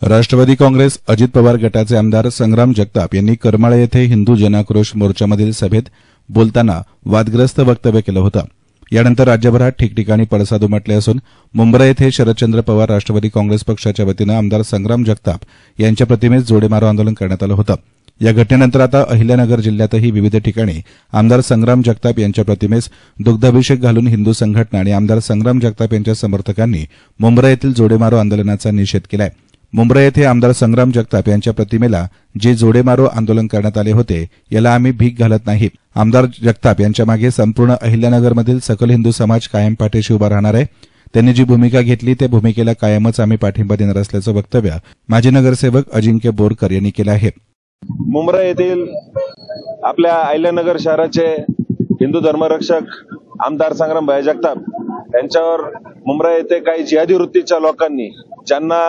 राष्ट्रवादी काँग्रेस अजित पवार गटाचे आमदार संग्राम जगताप यांनी करमाळा येथे हिंदू जनाक्रोश मोर्चामधील सभेत बोलताना वादग्रस्त वक्तव्य केलं होतं। यानंतर राज्यभरात ठिकठिकाणी पडसाद उमटले असून मुंब्रा येथे शरदचंद्र पवार राष्ट्रवादी काँग्रेस पक्षाच्या वतीनं आमदार संग्राम जगताप यांच्या प्रतिमेस जोडेमारो आंदोलन करण्यात आलं होतं। या घटनेनंतर आता अहिल्यानगर जिल्ह्यातही विविध ठिकाणी आमदार संग्राम जगताप यांच्या प्रतिमेस दुग्धाभिषेक घालून हिंदू संघटना आणि आमदार संग्राम जगताप यांच्या समर्थकांनी मुंब्रा येथील जोडेमारो आंदोलनाचा निषेध केलाय। मुंब्रा येथे आमदार संग्राम जगताप यांच्या प्रतिमेला जे जोडेमारो आंदोलन करण्यात आले होते याला आम्ही भीक घालत नाही। आमदार जगताप यांच्या मागे संपूर्ण अहिल्यानगरमधील सकल हिंदू समाज कायम पाठीशी उभा राहणार आहे। त्यांनी जी भूमिका घेतली त्या भूमिकेला कायमच आम्ही पाठिंबा देणार असल्याचं वक्तव्य माजी नगरसेवक अजिंक्य बोरकर यांनी केलं आहे। मुंब्रा येथील आपल्या अहिल्यानगर शहराचे हिंदू धर्मरक्षक आमदार संग्राम भाई जगताप यांच्यावर मुंब्रा येथे काही जिहादी वृत्तीच्या लोकांनी, ज्यांना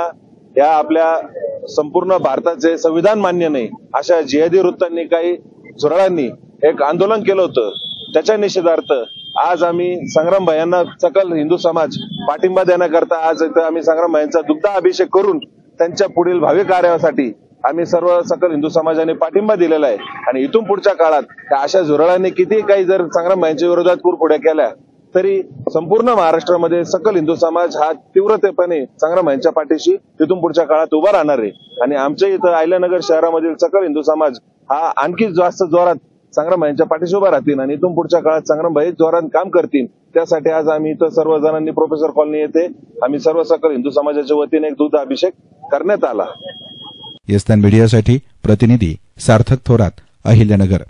या आपल्या संपूर्ण भारताचे संविधान मान्य नाही अशा जिहादी वृत्तांनी, काही झुरळांनी एक आंदोलन केलं होतं। त्याच्या निषेधार्थ आज आम्ही संग्राम भाईंना सकल हिंदू समाज पाठिंबा देण्याकरता आज इथं आम्ही संग्राम भाईंचा दुग्धाभिषेक करून त्यांच्या पुढील भावी कार्यासाठी आम्ही सर्व सकल हिंदू समाजाने पाठिंबा दिलेला आहे। आणि इथून पुढच्या काळात त्या अशा झुरळांनी किती काही जर संग्राम भाईंच्या विरोधात पुरपुड्या केल्या तरी संपूर्ण महाराष्ट्रामध्ये सकल हिंदू समाज हा तीव्रतेपणे संग्राम भाईंच्या पाठीशी तिथून पुढच्या काळात उभा राहणार आहे। आणि आमच्या इथं अहिल्यानगर शहरामधील सकल हिंदू समाज हा आणखी जास्त जोरात संग्राम भाईंच्या पाठीशी उभा राहतील आणि इथून पुढच्या काळात संग्राम भाई जोरात काम करतील। त्यासाठी आज आम्ही इथं सर्व जणांनी प्रोफेसर कॉलनी येथे आम्ही सर्व सकल हिंदू समाजाच्या वतीने एक दुग्धाभिषेक करण्यात आला। येस्तान मीडियासाठी प्रतिनिधी सार्थक थोरात, अहिल्यानगर।